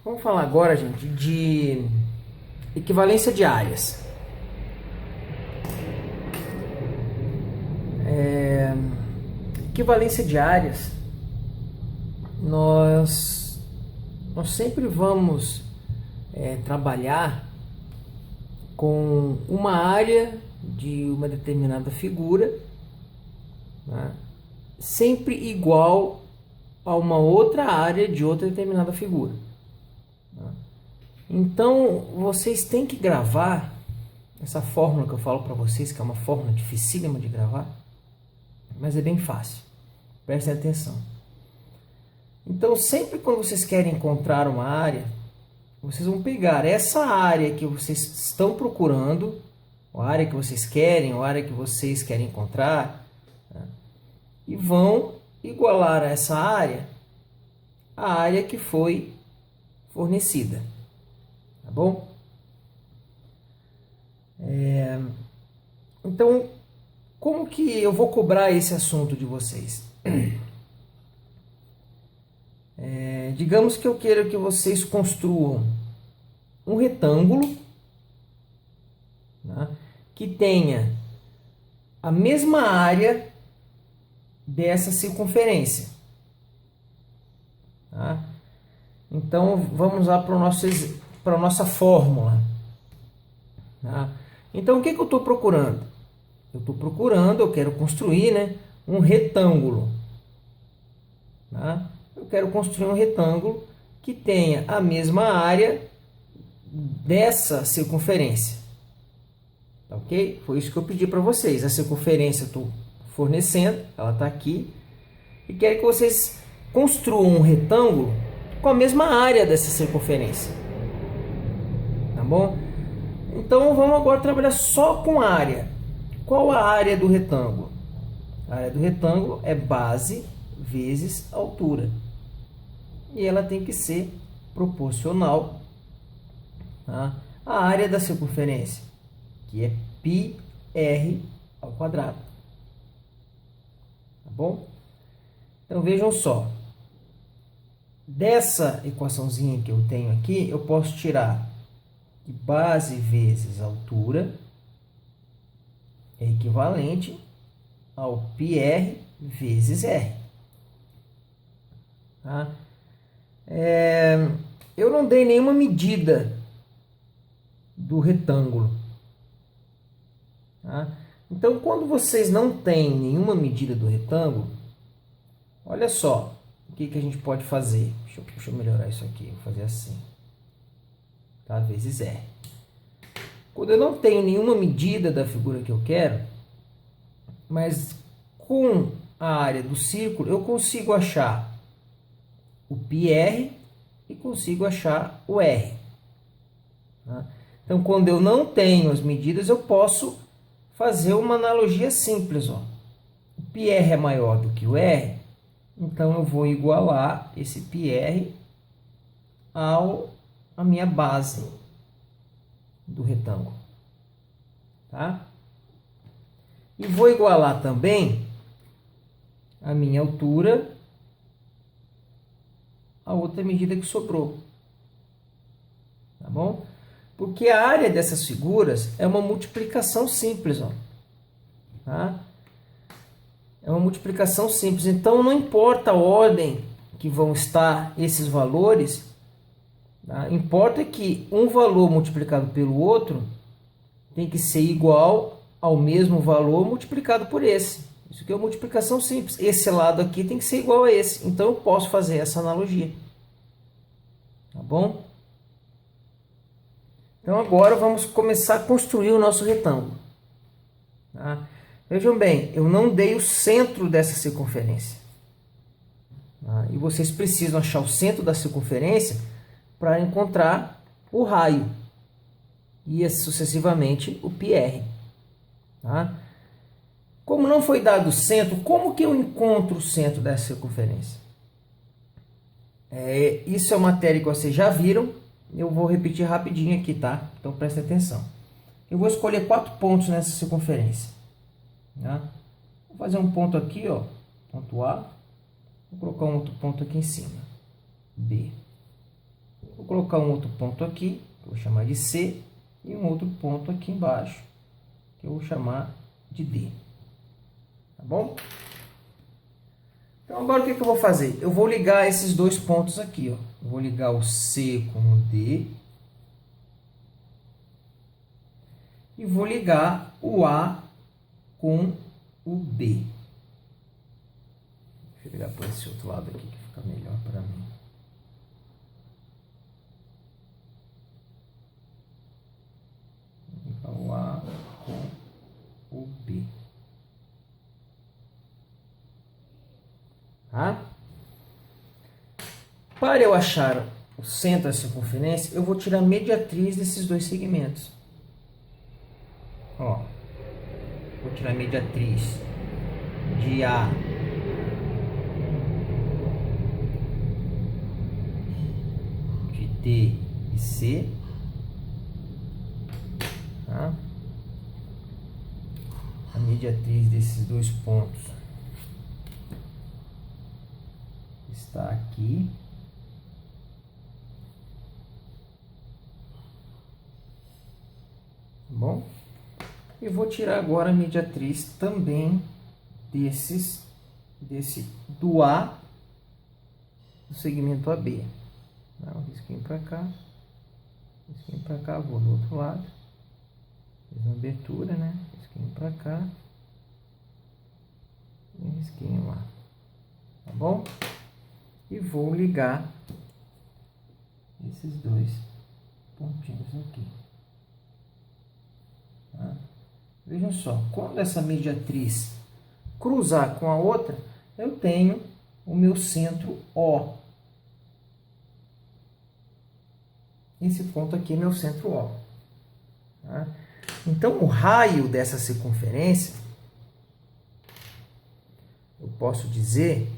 Vamos falar agora, gente, de equivalência de áreas. Equivalência de áreas, nós sempre vamos trabalhar com uma área de uma determinada figura, né, sempre igual a uma outra área de outra determinada figura. Então, vocês têm que gravar essa fórmula que eu falo para vocês, que é uma fórmula dificílima de gravar, mas é bem fácil. Prestem atenção. Então, sempre quando vocês querem encontrar uma área, vocês vão pegar essa área que vocês estão procurando, a área que vocês querem, a área que vocês querem encontrar, né, e vão igualar a essa área à área que foi fornecida. Tá bom? Então, como que eu vou cobrar esse assunto de vocês? Digamos que eu quero que vocês construam um retângulo, né, que tenha a mesma área dessa circunferência. Tá? Então, vamos lá para a nossa fórmula. Tá? Então, o que eu estou procurando? Eu quero construir, né, um retângulo. Tá? Eu quero construir um retângulo que tenha a mesma área dessa circunferência. Tá, ok? Foi isso que eu pedi para vocês. A circunferência eu estou fornecendo, ela está aqui. E quero que vocês construam um retângulo com a mesma área dessa circunferência. Tá bom? Então vamos agora trabalhar só com área. Qual a área do retângulo? A área do retângulo é base vezes altura. E ela tem que ser proporcional, tá, à área da circunferência, que é πr ao quadrado. Tá bom? Então vejam só. Dessa equaçãozinha que eu tenho aqui, eu posso tirar que base vezes altura é equivalente ao πr vezes r. Tá? Eu não dei nenhuma medida do retângulo. Tá? Então, quando vocês não têm nenhuma medida do retângulo, olha só o que a gente pode fazer. Deixa eu melhorar isso aqui, vou fazer assim. Tá? Vezes R. Quando eu não tenho nenhuma medida da figura que eu quero, mas com a área do círculo, eu consigo achar o πr e consigo achar o r. Tá? Então, quando eu não tenho as medidas, eu posso fazer uma analogia simples. Ó. O πr é maior do que o r, então eu vou igualar esse πr à minha base do retângulo. Tá? E vou igualar também a minha altura a outra medida que sobrou. Tá bom? Porque a área dessas figuras é uma multiplicação simples. Ó. Tá? É uma multiplicação simples. Então, não importa a ordem que vão estar esses valores, tá? Importa que um valor multiplicado pelo outro tem que ser igual ao mesmo valor multiplicado por esse. Isso aqui é uma multiplicação simples. Esse lado aqui tem que ser igual a esse. Então, eu posso fazer essa analogia. Tá bom? Então, agora vamos começar a construir o nosso retângulo. Tá? Vejam bem, eu não dei o centro dessa circunferência. Tá? E vocês precisam achar o centro da circunferência para encontrar o raio. E sucessivamente o πr. Tá? Como não foi dado o centro, como que eu encontro o centro dessa circunferência? Isso é uma matéria que vocês já viram. Eu vou repetir rapidinho aqui, tá? Então prestem atenção. Eu vou escolher 4 pontos nessa circunferência. Tá? Vou fazer um ponto aqui, ó, ponto A. Vou colocar um outro ponto aqui em cima, B. Vou colocar um outro ponto aqui, que eu vou chamar de C, e um outro ponto aqui embaixo, que eu vou chamar de D. Tá bom? Então agora o que eu vou fazer? Eu vou ligar esses dois pontos aqui, ó. Eu vou ligar o C com o D. E vou ligar o A com o B. Deixa eu ligar por esse outro lado aqui que fica melhor para mim. Vou ligar o A com o B. Tá? Para eu achar o centro da circunferência, eu vou tirar a mediatriz desses dois segmentos. Ó, vou tirar a mediatriz de A de D e C, tá? A mediatriz desses dois pontos está aqui. Tá bom? E vou tirar agora a mediatriz também do A do segmento AB. Dá um risquinho para cá, risquinho para cá, vou do outro lado, fiz uma abertura, né? Risquinho para cá e risquinho lá, tá bom? E vou ligar esses dois pontinhos aqui. Tá? Vejam só, quando essa mediatriz cruzar com a outra, eu tenho o meu centro O. Esse ponto aqui é meu centro O. Tá? Então, o raio dessa circunferência, eu posso dizer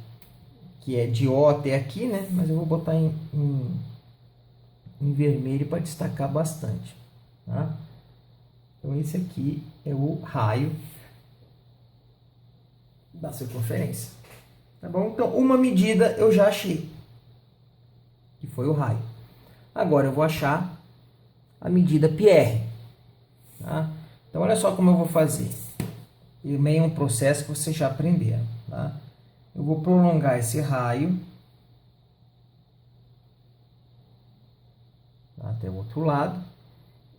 que é de O até aqui, né? Mas eu vou botar em vermelho para destacar bastante. Tá? Então, esse aqui é o raio da circunferência. Tá bom? Então, uma medida eu já achei, que foi o raio. Agora, eu vou achar a medida PR. Tá? Então, olha só como eu vou fazer. Também é um processo que vocês já aprenderam. Tá? Eu vou prolongar esse raio até o outro lado.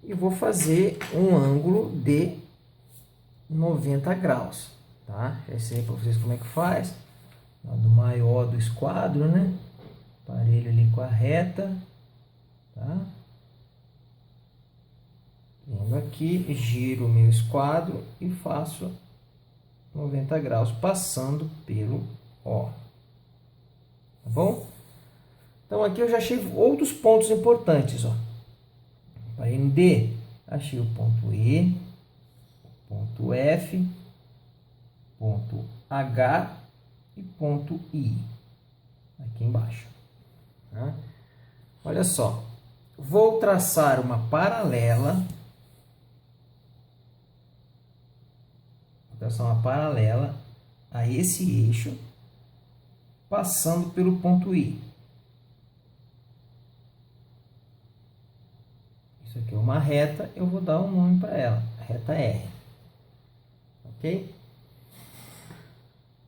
E vou fazer um ângulo de 90 graus, tá? Já ensinei para vocês como é que faz. Do maior do esquadro, né? Parelho ali com a reta, tá? Venho aqui, giro o meu esquadro e faço 90 graus, passando pelo O. Tá bom? Então aqui eu já achei outros pontos importantes, ó. Parei no D, achei o ponto E, ponto F, ponto H e ponto I, aqui embaixo. Tá? Olha só, vou traçar uma paralela, a esse eixo, passando pelo ponto I. Isso aqui é uma reta, eu vou dar um nome para ela, reta R. Ok?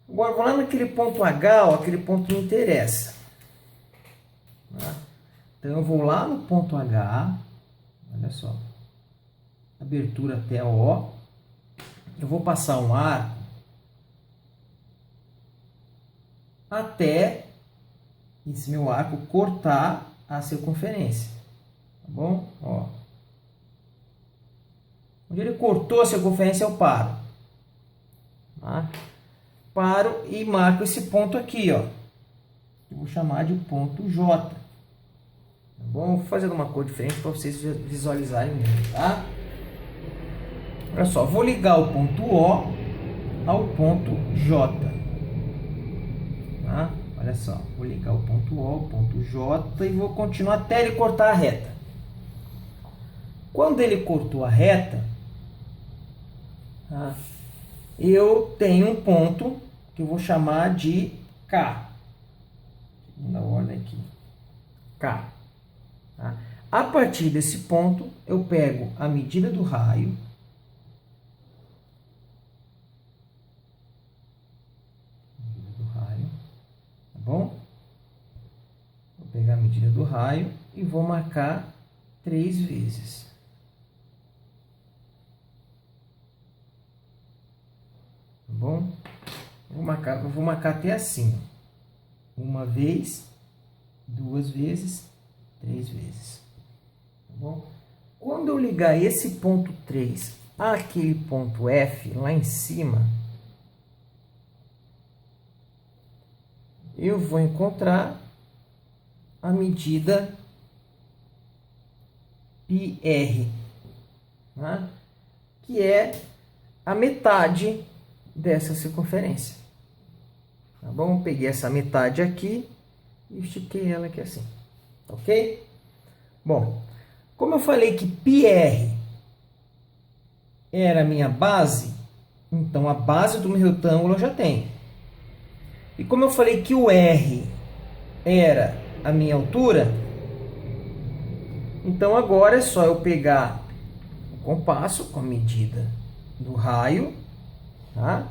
Agora, vou lá naquele ponto H, ó, aquele ponto me interessa. Tá? Então, eu vou lá no ponto H, olha só, abertura até O, eu vou passar um arco até esse meu arco cortar a circunferência. Tá bom? Ó. Onde ele cortou a circunferência, eu paro. Tá? Paro e marco esse ponto aqui, ó. Eu vou chamar de ponto J. Tá bom? Vou fazer uma cor diferente para vocês visualizarem mesmo, tá? Olha só, vou ligar o ponto O ao ponto J. Tá? Olha só, vou ligar o ponto O ao ponto J e vou continuar até ele cortar a reta. Quando ele cortou a reta, tá? Eu tenho um ponto que eu vou chamar de K. Segunda ordem aqui. K. Tá? A partir desse ponto, eu pego a medida do raio, tá bom? Vou pegar a medida do raio e vou marcar 3 vezes. Tá bom? Vou marcar até assim. Uma vez, 2 vezes, 3 vezes. Tá bom? Quando eu ligar esse ponto 3 àquele ponto F lá em cima, eu vou encontrar a medida πr, né? Que é a metade dessa circunferência. Tá bom? Peguei essa metade aqui e estiquei ela aqui assim. Ok? Bom, como eu falei que πr era a minha base, então a base do meu retângulo eu já tenho. E como eu falei que o R era a minha altura, então agora é só eu pegar o compasso com a medida do raio, tá?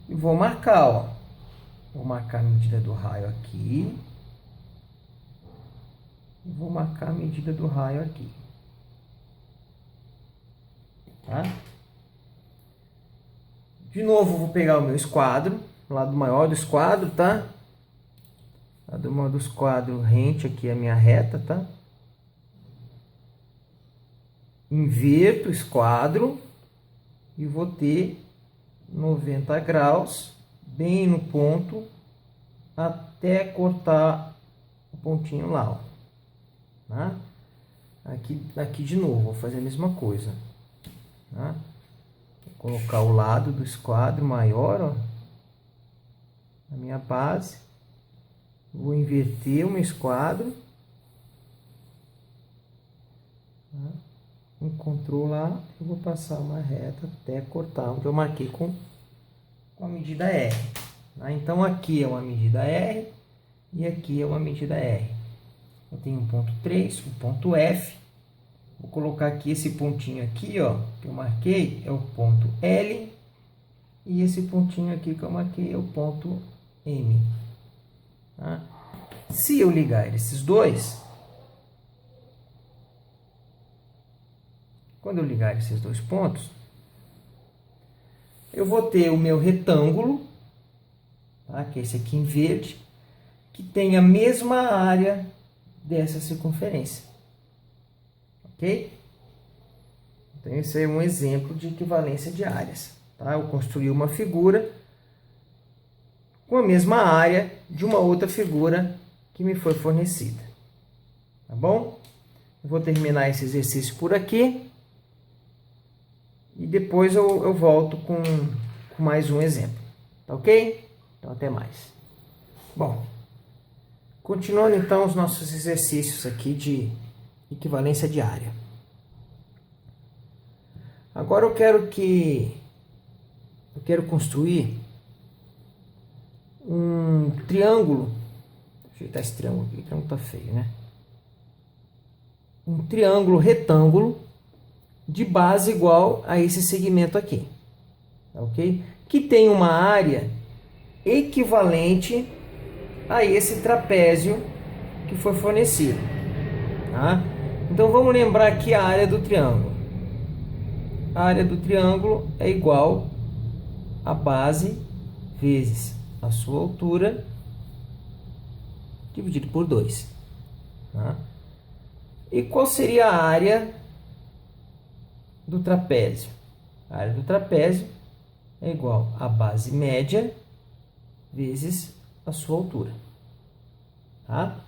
E vou marcar, ó. Vou marcar a medida do raio aqui. E vou marcar a medida do raio aqui. Tá? De novo, vou pegar o meu esquadro, lado maior do esquadro, tá? Lado maior do esquadro rente aqui a minha reta, tá? Inverto o esquadro e vou ter 90 graus bem no ponto até cortar o pontinho lá, ó. Tá? Aqui de novo, vou fazer a mesma coisa. Tá? Vou colocar o lado do esquadro maior, ó, na minha base. Vou inverter o meu esquadro. Tá? Encontrou lá, eu vou passar uma reta até cortar onde eu marquei com a medida R. Tá? Então aqui é uma medida R e aqui é uma medida R. Eu tenho um ponto 3, um ponto F. Vou colocar aqui esse pontinho aqui, ó, que eu marquei, é o ponto L. E esse pontinho aqui que eu marquei é o ponto M. Tá? Se eu ligar esses dois, quando eu ligar esses dois pontos, eu vou ter o meu retângulo, tá? Que é esse aqui em verde, que tem a mesma área dessa circunferência. Ok? Então, esse é um exemplo de equivalência de áreas. Tá? Eu construí uma figura com a mesma área de uma outra figura que me foi fornecida. Tá bom? Eu vou terminar esse exercício por aqui. E depois eu volto com mais um exemplo. Tá ok? Então, até mais. Bom, continuando então os nossos exercícios aqui de equivalência de área. Agora eu quero construir um triângulo. Deixa eu ajeitar esse triângulo aqui, o triângulo tá feio, né? Um triângulo retângulo de base igual a esse segmento aqui, ok? Que tem uma área equivalente a esse trapézio que foi fornecido, tá? Então vamos lembrar aqui a área do triângulo. A área do triângulo é igual a base vezes a sua altura dividido por 2, tá? E qual seria a área do trapézio? A área do trapézio é igual a base média vezes a sua altura. Tá?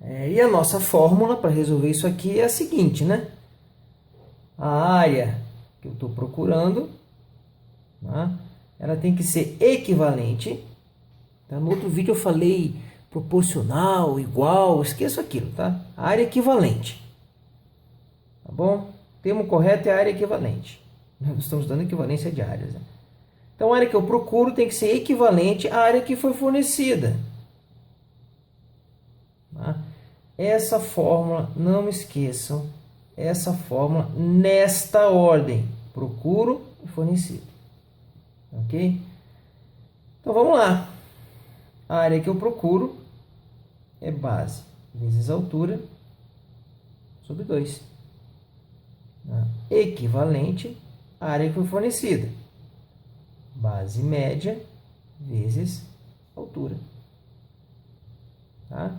E a nossa fórmula para resolver isso aqui é a seguinte, né? A área que eu estou procurando, tá? Ela tem que ser equivalente. Tá? No outro vídeo eu falei proporcional, igual, esqueço aquilo, tá? A área equivalente. Tá bom? O termo correto é área equivalente. Nós estamos dando equivalência de áreas, né? Então, a área que eu procuro tem que ser equivalente à área que foi fornecida. Tá? essa fórmula, não esqueçam, essa fórmula nesta ordem: procuro e fornecido. Ok? Então vamos lá. A área que eu procuro é base vezes altura sobre 2. Equivalente à área que foi fornecida. Base média vezes altura. Tá?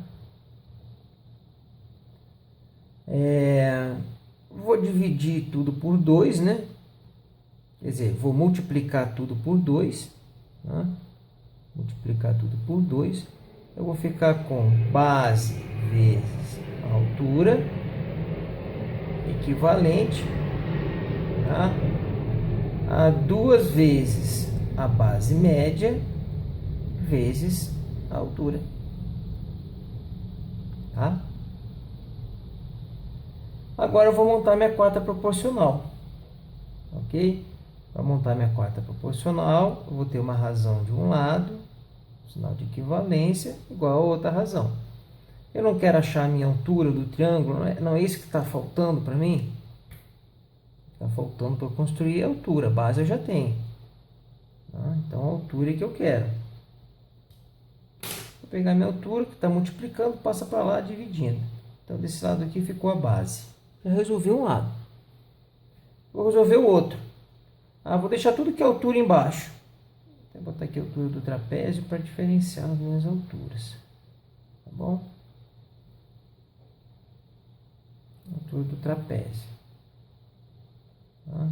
Vou dividir tudo por 2, né? Quer dizer, vou multiplicar tudo por 2. Tá? Multiplicar tudo por 2. Eu vou ficar com base vezes altura equivalente, tá, a 2 vezes a base média vezes a altura. Tá? Agora eu vou montar minha quarta proporcional. Ok? Para montar minha quarta proporcional, eu vou ter uma razão de um lado, sinal de equivalência, igual a outra razão. Eu não quero achar a minha altura do triângulo, não é isso que está faltando para mim? Está faltando para construir a altura, a base eu já tenho. Tá? Então a altura é que eu quero. Vou pegar minha altura, que está multiplicando, passa para lá dividindo. Então desse lado aqui ficou a base. Já resolvi um lado. Vou resolver o outro. Vou deixar tudo que é altura embaixo. Vou botar aqui a altura do trapézio para diferenciar as minhas alturas. Tá bom? Altura do trapézio. Tá?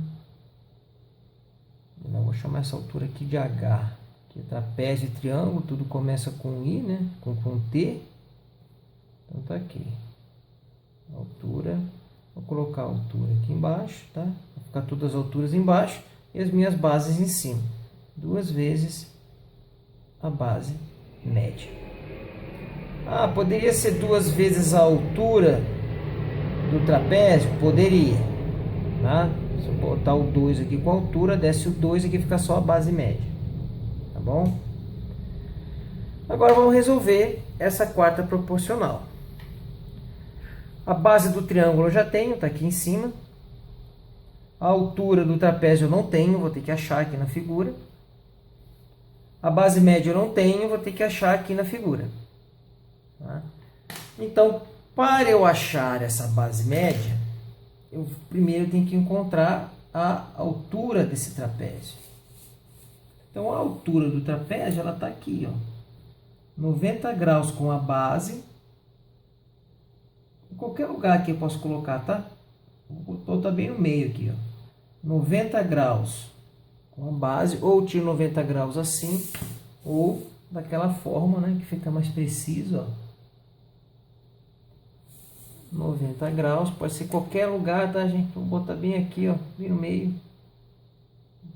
Eu vou chamar essa altura aqui de H. Aqui, trapézio e triângulo, tudo começa com I, né? Com T. Então tá aqui. Altura. Vou colocar a altura aqui embaixo, tá? Vai ficar todas as alturas embaixo e as minhas bases em cima. 2 vezes a base média. Poderia ser 2 vezes a altura do trapézio? Poderia. Tá? Se eu botar o 2 aqui com a altura, desce o 2 aqui, fica só a base média. Tá bom? Agora vamos resolver essa quarta proporcional. A base do triângulo eu já tenho, está aqui em cima. A altura do trapézio eu não tenho, vou ter que achar aqui na figura. A base média eu não tenho, vou ter que achar aqui na figura. Tá? Então, para eu achar essa base média, eu primeiro tenho que encontrar a altura desse trapézio. Então, a altura do trapézio ela está aqui, ó, 90 graus com a base. Em qualquer lugar aqui eu posso colocar, tá? Vou botar bem no meio aqui, ó. 90 graus com a base, ou tiro 90 graus assim, ou daquela forma, né, que fica mais preciso, ó. 90 graus, pode ser qualquer lugar, tá, gente? Vou botar bem aqui, ó, bem no meio,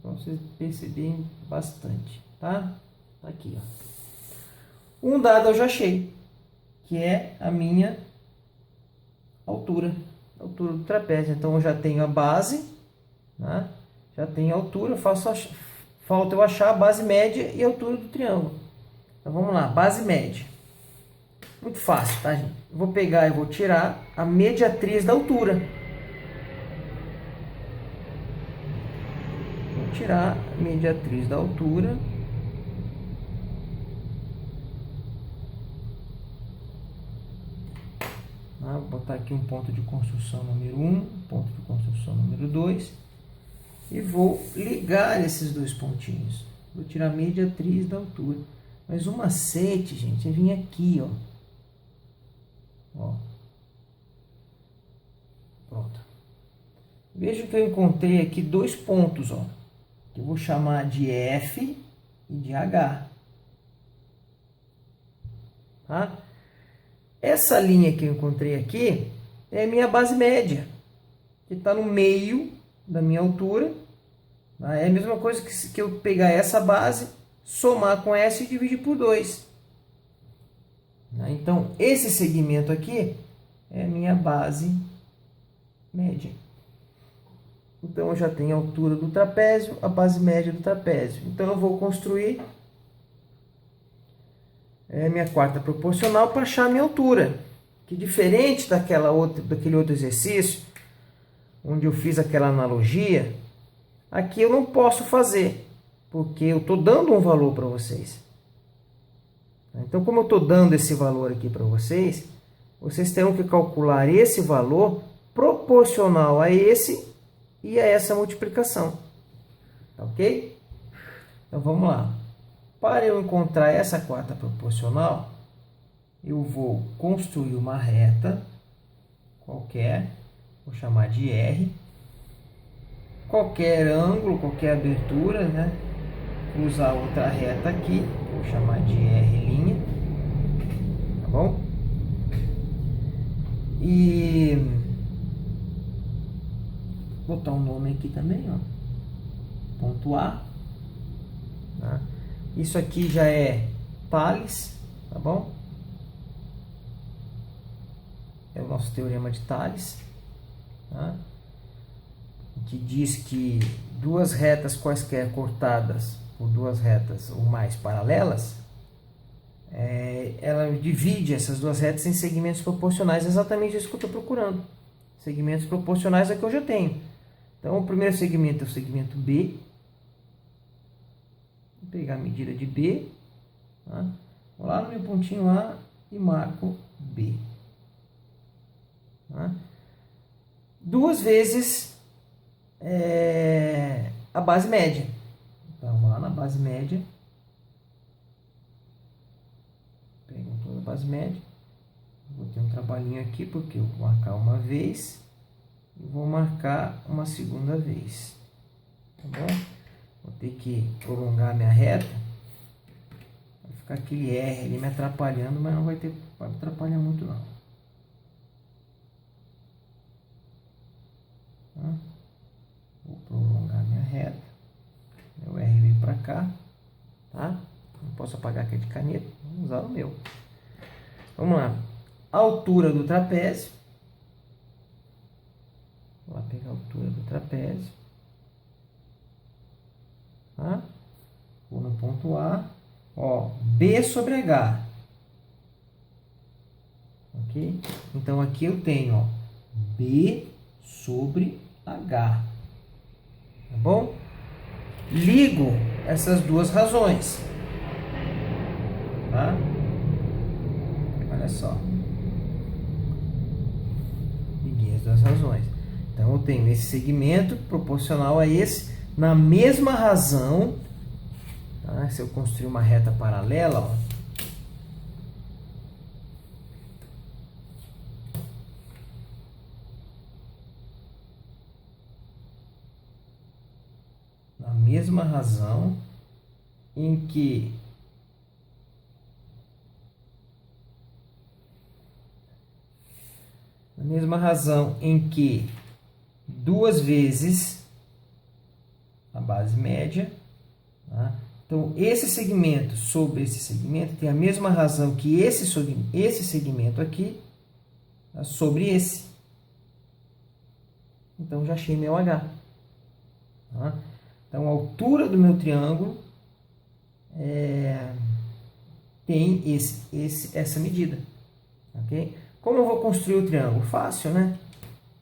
para vocês perceberem bastante, tá? Tá aqui, ó. Um dado eu já achei, que é a minha altura do trapézio. Então eu já tenho a base, né? Já tenho a altura, falta eu achar a base média e a altura do triângulo. Então vamos lá, base média. Muito fácil, tá, gente? Eu vou pegar e vou tirar a mediatriz da altura. Vou tirar a mediatriz da altura. Vou botar aqui um ponto de construção número 1, um ponto de construção número 2. E vou ligar esses dois pontinhos. Vou tirar a mediatriz da altura. Mas o macete, gente, é vir aqui, ó. Pronto. Veja que eu encontrei aqui 2 pontos, ó. Que eu vou chamar de F e de H. Tá? Essa linha que eu encontrei aqui é a minha base média, que está no meio da minha altura. Tá? É a mesma coisa que eu pegar essa base, somar com essa e dividir por 2. Tá? Então, esse segmento aqui é a minha base média. Então, eu já tenho a altura do trapézio, a base média do trapézio. Então, eu vou construir minha quarta proporcional para achar a minha altura. que diferente daquele outro exercício, onde eu fiz aquela analogia, aqui eu não posso fazer, porque eu estou dando um valor para vocês. Então, como eu estou dando esse valor aqui para vocês, vocês terão que calcular esse valor proporcional a esse e a essa multiplicação. Tá ok? Então, vamos lá. Para eu encontrar essa quarta proporcional, eu vou construir uma reta qualquer, vou chamar de R. Qualquer ângulo, qualquer abertura, né? Cruzar outra reta aqui, vou chamar de R', tá bom? E botar um nome aqui também, ó. Ponto A. Tá? Isso aqui já é Tales, tá bom? É o nosso teorema de Tales, tá? Que diz que duas retas quaisquer cortadas por duas retas ou mais paralelas, ela divide essas duas retas em segmentos proporcionais, exatamente isso que eu estou procurando. Segmentos proporcionais é que eu já tenho. Então, o primeiro segmento é o segmento B. Vou pegar a medida de B, tá? Vou lá no meu pontinho A e marco B. Tá? Duas vezes a base média. Então, vou lá na base média. Pego toda a base média. Vou ter um trabalhinho aqui, porque eu vou marcar uma vez e vou marcar uma segunda vez. Tá bom? Vou ter que prolongar minha reta. Vai ficar aquele R ali me atrapalhando, mas não vai me atrapalhar muito não. Tá? Vou prolongar minha reta. Meu R veio para cá. Tá? Não posso apagar aqui de caneta. Vou usar o meu. Vamos lá. A altura do trapézio. Vou lá pegar a altura do trapézio. Tá? Vou no ponto A. Ó, B sobre H. Ok? Então, aqui eu tenho, ó, B sobre H. Tá bom? Ligo essas duas razões. Tá? Olha só. Liguei as duas razões. Então, eu tenho esse segmento proporcional a esse, na mesma razão. Tá? Se eu construir uma reta paralela, ó, na mesma razão em que duas vezes a base média, tá? Então, esse segmento sobre esse segmento tem a mesma razão que esse segmento aqui, tá? Sobre esse. Então, já achei meu H. Tá? Então, a altura do meu triângulo tem essa medida. Ok? Como eu vou construir o triângulo? Fácil, né?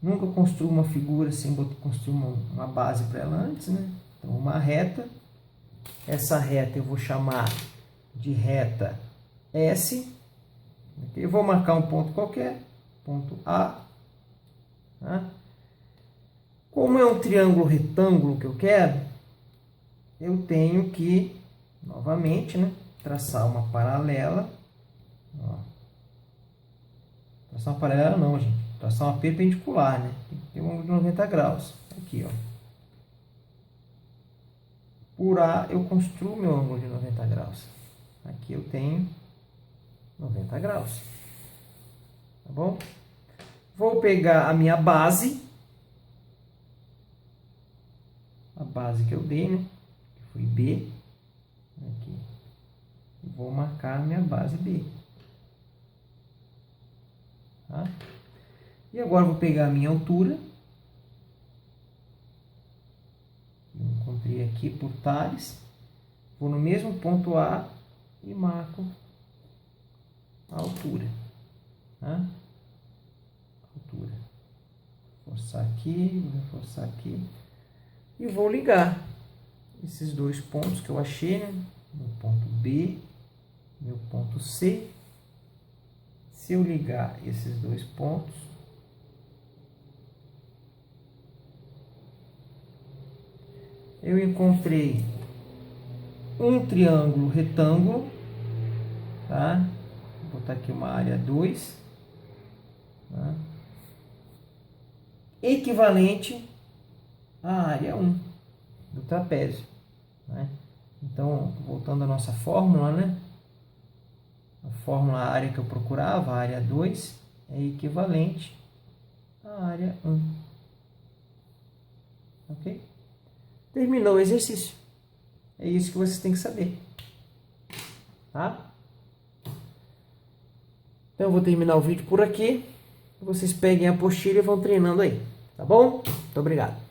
Nunca construo uma figura sem construir uma base para ela antes, né? Então, uma reta. Essa reta eu vou chamar de reta S. Okay? Eu vou marcar um ponto qualquer, ponto A. Tá? Como é um triângulo retângulo que eu quero, eu tenho que, novamente, né, traçar uma paralela. Ó. Traçar uma paralela não, gente. Traçar uma perpendicular, né? Tem que ter um ângulo de 90 graus. Aqui, ó. Por A eu construo meu ângulo de 90 graus. Aqui eu tenho 90 graus. Tá bom? Vou pegar a minha base. A base que eu dei, né? Que foi B. Aqui. E vou marcar a minha base B. Tá? E agora vou pegar a minha altura. Encontrei aqui por Tales. Vou no mesmo ponto A e marco a altura. Tá? Reforçar aqui, vou reforçar aqui. E vou ligar esses dois pontos que eu achei, né? Meu ponto B, meu ponto C. Se eu ligar esses dois pontos, eu encontrei um triângulo retângulo, tá? Vou botar aqui uma área 2, tá? Equivalente à área 1 do trapézio, né? Então, voltando à nossa fórmula, né? A fórmula, a área que eu procurava, a área 2, é equivalente à área 1. Ok? Terminou o exercício. É isso que vocês têm que saber. Tá? Então, eu vou terminar o vídeo por aqui. Vocês peguem a apostila e vão treinando aí. Tá bom? Muito obrigado.